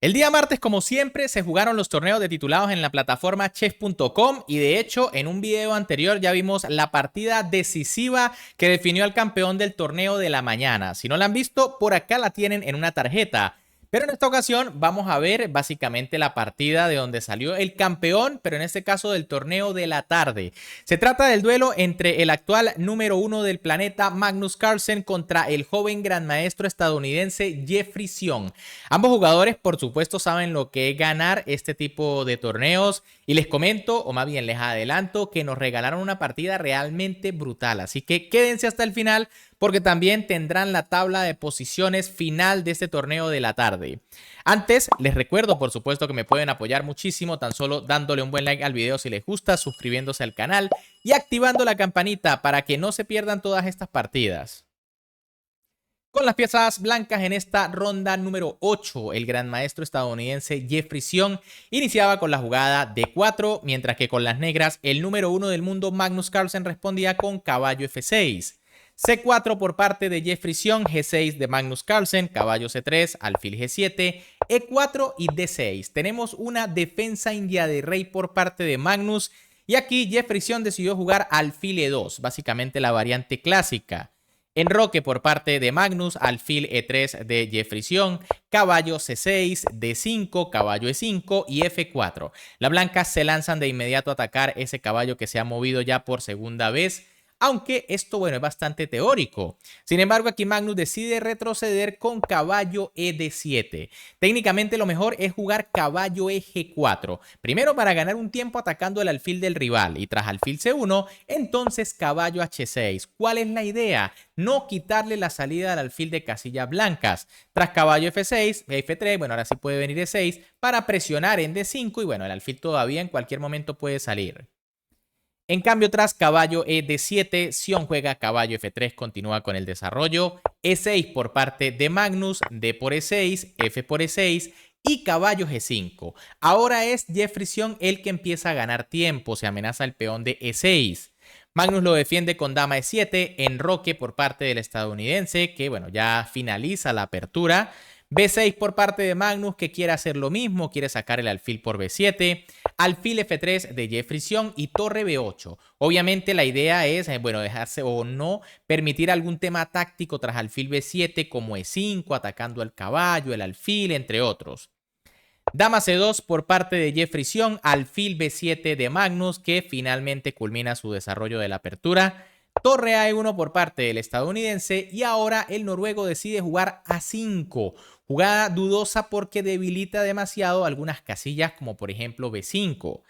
El día martes, como siempre, se jugaron los torneos de titulados en la plataforma chess.com y de hecho en un video anterior ya vimos la partida decisiva que definió al campeón del torneo de la mañana. Si no la han visto, por acá la tienen en una tarjeta. Pero en esta ocasión vamos a ver básicamente la partida de donde salió el campeón, pero en este caso del torneo de la tarde. Se trata del duelo entre el actual número 1 del planeta Magnus Carlsen contra el joven gran maestro estadounidense Jeffrey Sion. Ambos jugadores por supuesto saben lo que es ganar este tipo de torneos y les comento, o más bien les adelanto, que nos regalaron una partida realmente brutal. Así que quédense hasta el final porque también tendrán la tabla de posiciones final de este torneo de la tarde. Antes, les recuerdo por supuesto que me pueden apoyar muchísimo tan solo dándole un buen like al video si les gusta, suscribiéndose al canal y activando la campanita para que no se pierdan todas estas partidas. Con las piezas blancas en esta ronda número 8, el gran maestro estadounidense Jeffrey Sion iniciaba con la jugada D4, mientras que con las negras el número 1 del mundo Magnus Carlsen respondía con caballo F6. C4 por parte de Jeffrey Sion, G6 de Magnus Carlsen, caballo C3, alfil G7, E4 y D6. Tenemos una defensa india de rey por parte de Magnus y aquí Jeffrey Sion decidió jugar alfil E2, básicamente la variante clásica. Enroque por parte de Magnus, alfil E3 de Jeffrey Sion, caballo C6, D5, caballo E5 y F4. Las blancas se lanzan de inmediato a atacar ese caballo que se ha movido ya por segunda vez, aunque esto, bueno, es bastante teórico. Sin embargo, aquí Magnus decide retroceder con caballo ED7. Técnicamente lo mejor es jugar caballo EG4. Primero para ganar un tiempo atacando el alfil del rival y tras alfil C1, entonces caballo H6. ¿Cuál es la idea? No quitarle la salida al alfil de casillas blancas. Tras caballo F6, F3, bueno, ahora sí puede venir E6 para presionar en D5 y bueno, el alfil todavía en cualquier momento puede salir. En cambio, tras caballo E7, Sion juega caballo F3, continúa con el desarrollo, E6 por parte de Magnus, D por E6, F por E6 y caballo G5. Ahora es Jeffrey Sion el que empieza a ganar tiempo, se amenaza el peón de E6. Magnus lo defiende con dama E7, enroque por parte del estadounidense, que bueno, ya finaliza la apertura. B6 por parte de Magnus, que quiere hacer lo mismo, quiere sacar el alfil por B7, alfil F3 de Jeffrey Sion y torre B8. Obviamente la idea es, bueno, dejarse o no permitir algún tema táctico tras alfil B7 como E5, atacando al caballo, el alfil, entre otros. Dama C2 por parte de Jeffrey Sion, alfil B7 de Magnus, que finalmente culmina su desarrollo de la apertura. Torre A1 por parte del estadounidense y ahora el noruego decide jugar A5. Jugada dudosa porque debilita demasiado algunas casillas como por ejemplo B5.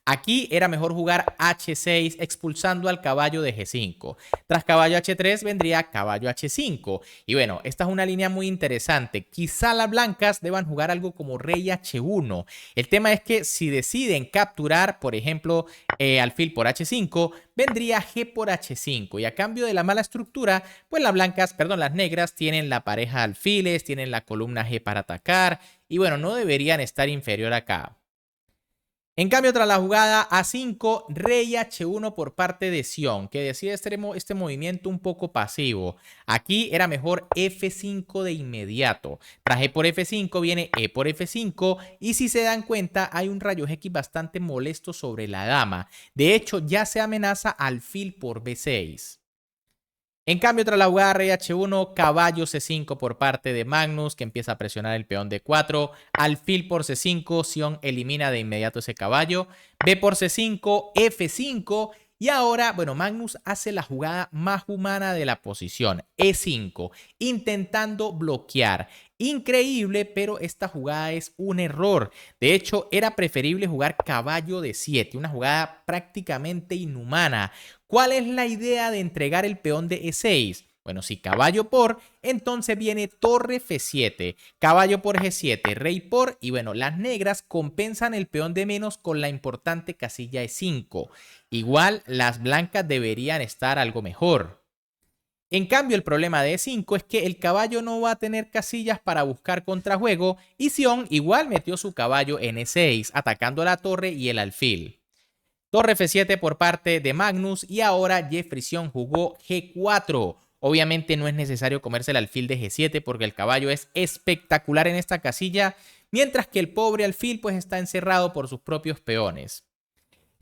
Aquí era mejor jugar H6 expulsando al caballo de G5. Tras caballo H3 vendría caballo H5. Y bueno, esta es una línea muy interesante. Quizá las blancas deban jugar algo como rey H1. El tema es que si deciden capturar, por ejemplo, alfil por H5, vendría G por H5. Y a cambio de la mala estructura, pues las negras tienen la pareja de alfiles, tienen la columna G para atacar. Y bueno, no deberían estar inferior acá. En cambio, tras la jugada A5, rey H1 por parte de Sion, que decide este movimiento un poco pasivo. Aquí era mejor F5 de inmediato. Tras E por F5 viene E por F5 y si se dan cuenta hay un rayo X bastante molesto sobre la dama. De hecho, ya se amenaza alfil por B6. En cambio, tras la jugada rey H1, caballo C5 por parte de Magnus, que empieza a presionar el peón D4, alfil por C5, Sion elimina de inmediato ese caballo, B por C5, F5, y ahora, bueno, Magnus hace la jugada más humana de la posición, E5, intentando bloquear. Increíble, pero esta jugada es un error. De hecho, era preferible jugar caballo D7, una jugada prácticamente inhumana. ¿Cuál es la idea de entregar el peón de E6? Bueno, si caballo por, entonces viene torre F7, caballo por G7, rey por, y bueno, las negras compensan el peón de menos con la importante casilla E5. Igual, las blancas deberían estar algo mejor. En cambio, el problema de E5 es que el caballo no va a tener casillas para buscar contrajuego y Sion igual metió su caballo en E6, atacando la torre y el alfil. Torre F7 por parte de Magnus y ahora Jeffrey Sion jugó G4. Obviamente no es necesario comerse el alfil de G7 porque el caballo es espectacular en esta casilla. mientras que el pobre alfil pues está encerrado por sus propios peones.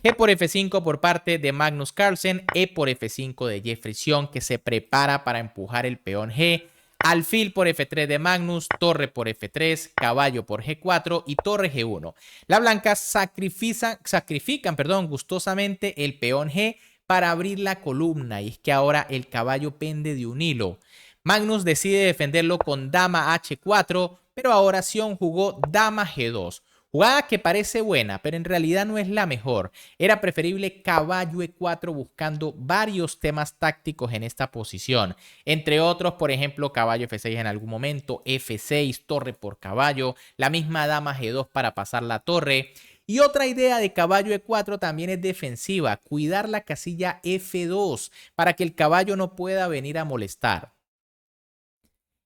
G por F5 por parte de Magnus Carlsen, E por F5 de Jeffrey Sion, que se prepara para empujar el peón G, alfil por F3 de Magnus, torre por F3, caballo por G4 y torre G1. Las blancas sacrifican gustosamente el peón G para abrir la columna, y es que ahora el caballo pende de un hilo. Magnus decide defenderlo con dama H4, pero ahora Sion jugó dama G2. Jugada que parece buena, pero en realidad no es la mejor. Era preferible caballo E4 buscando varios temas tácticos en esta posición. Entre otros, por ejemplo, caballo F6 en algún momento, F6, torre por caballo, la misma dama G2 para pasar la torre. Y otra idea de caballo E4 también es defensiva, cuidar la casilla F2 para que el caballo no pueda venir a molestar.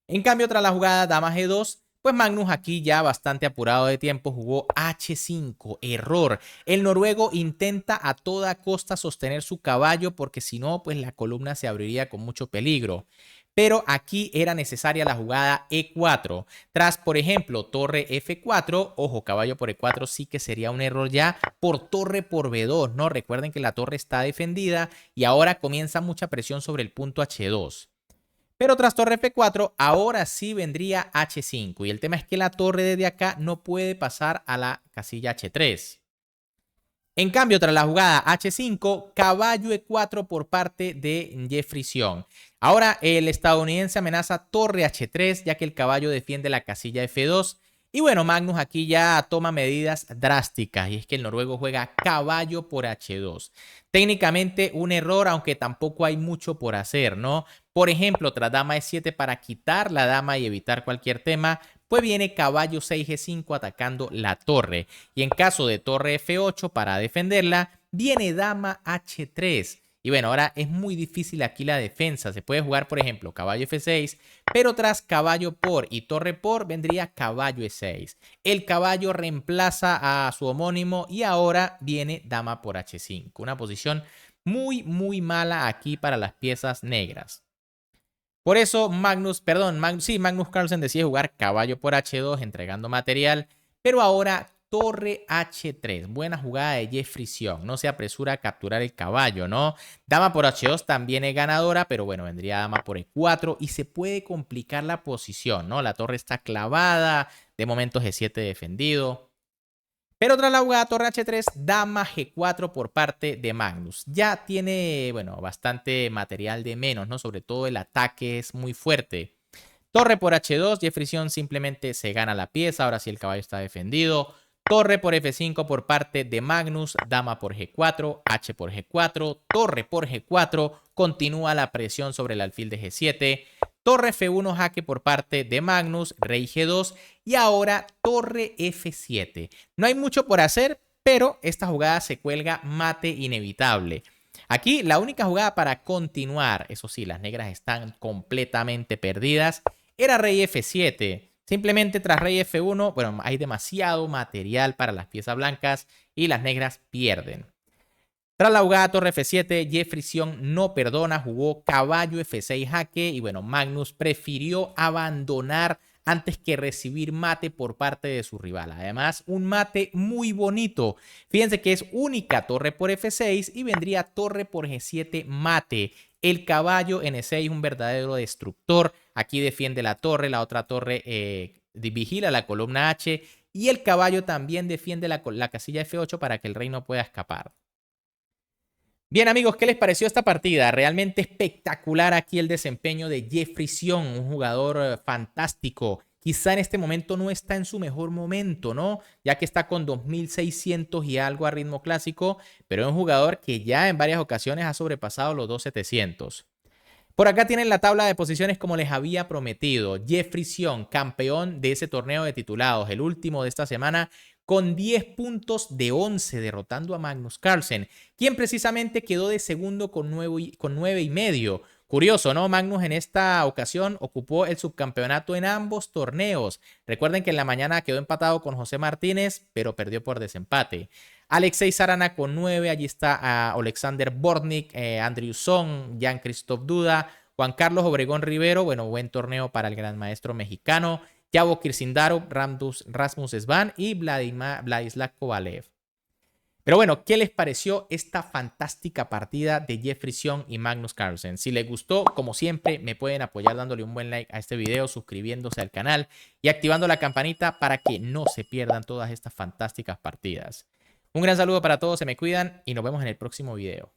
En cambio, tras la jugada dama G2, pues Magnus aquí ya bastante apurado de tiempo jugó H5, error. El noruego intenta a toda costa sostener su caballo porque si no, pues la columna se abriría con mucho peligro. Pero aquí era necesaria la jugada E4. Tras, por ejemplo, torre F4, ojo, caballo por E4 sí que sería un error ya por torre por B2, ¿no? Recuerden que la torre está defendida y ahora comienza mucha presión sobre el punto H2. Pero tras torre F4, ahora sí vendría H5. Y el tema es que la torre desde acá no puede pasar a la casilla H3. En cambio, tras la jugada H5, caballo E4 por parte de Jeffrey Sion. Ahora el estadounidense amenaza torre H3, ya que el caballo defiende la casilla F2. Y bueno, Magnus aquí ya toma medidas drásticas, y es que el noruego juega caballo por H2. Técnicamente un error, aunque tampoco hay mucho por hacer, ¿no? Por ejemplo, tras dama E7 para quitar la dama y evitar cualquier tema, pues viene caballo 6 G5 atacando la torre. Y en caso de torre F8 para defenderla, viene dama H3. Y bueno, ahora es muy difícil aquí la defensa. Se puede jugar, por ejemplo, caballo F6, pero tras caballo por y torre por vendría caballo E6. El caballo reemplaza a su homónimo y ahora viene dama por H5. Una posición muy mala aquí para las piezas negras. Por eso Magnus Carlsen decide jugar caballo por H2 entregando material, pero ahora torre H3. Buena jugada de Jeffrey Sion. No se apresura a capturar el caballo, ¿no? Dama por H2 también es ganadora, pero bueno, vendría dama por E4 y se puede complicar la posición, ¿no? La torre está clavada, de momento G7 defendido. Pero tras la jugada torre H3, dama G4 por parte de Magnus. Ya tiene, bueno, bastante material de menos, ¿no? Sobre todo el ataque es muy fuerte. Torre por H2, Jeffrey Sion simplemente se gana la pieza, ahora sí el caballo está defendido. Torre por F5 por parte de Magnus, dama por G4, H por G4, torre por G4, continúa la presión sobre el alfil de G7. Torre F1 jaque por parte de Magnus, rey G2 y ahora torre F7. No hay mucho por hacer, pero esta jugada se cuelga mate inevitable. Aquí la única jugada para continuar, eso sí, las negras están completamente perdidas, era rey F7. Simplemente tras rey F1, bueno, hay demasiado material para las piezas blancas y las negras pierden. Tras la jugada torre F7, Jeffrey Sion no perdona, jugó caballo F6 jaque y bueno, Magnus prefirió abandonar antes que recibir mate por parte de su rival. Además, un mate muy bonito. Fíjense que es única torre por F6 y vendría torre por G7 mate. El caballo en E6, un verdadero destructor. Aquí defiende la torre, la otra torre vigila la columna H y el caballo también defiende la casilla F8 para que el rey no pueda escapar. Bien amigos, ¿qué les pareció esta partida? Realmente espectacular aquí el desempeño de Jeffrey Sion, un jugador fantástico. Quizá en este momento no está en su mejor momento, ¿no? Ya que está con 2600 y algo a ritmo clásico, pero es un jugador que ya en varias ocasiones ha sobrepasado los 2700. Por acá tienen la tabla de posiciones como les había prometido. Jeffrey Sion, campeón de ese torneo de titulados, el último de esta semana, con 10 puntos de 11, derrotando a Magnus Carlsen, quien precisamente quedó de segundo con 9,5. Curioso, ¿no? Magnus en esta ocasión ocupó el subcampeonato en ambos torneos. Recuerden que en la mañana quedó empatado con José Martínez, pero perdió por desempate. Alexei Sarana con 9, allí está Alexander Bortnik, Andrew Song, Jean-Christophe Duda, Juan Carlos Obregón Rivero, bueno, buen torneo para el gran maestro mexicano. Thiago Kirsindarov, Rasmus Svan y Vladislav Kovalev. Pero bueno, ¿qué les pareció esta fantástica partida de Jeffrey Sion y Magnus Carlsen? Si les gustó, como siempre, me pueden apoyar dándole un buen like a este video, suscribiéndose al canal y activando la campanita para que no se pierdan todas estas fantásticas partidas. Un gran saludo para todos, se me cuidan y nos vemos en el próximo video.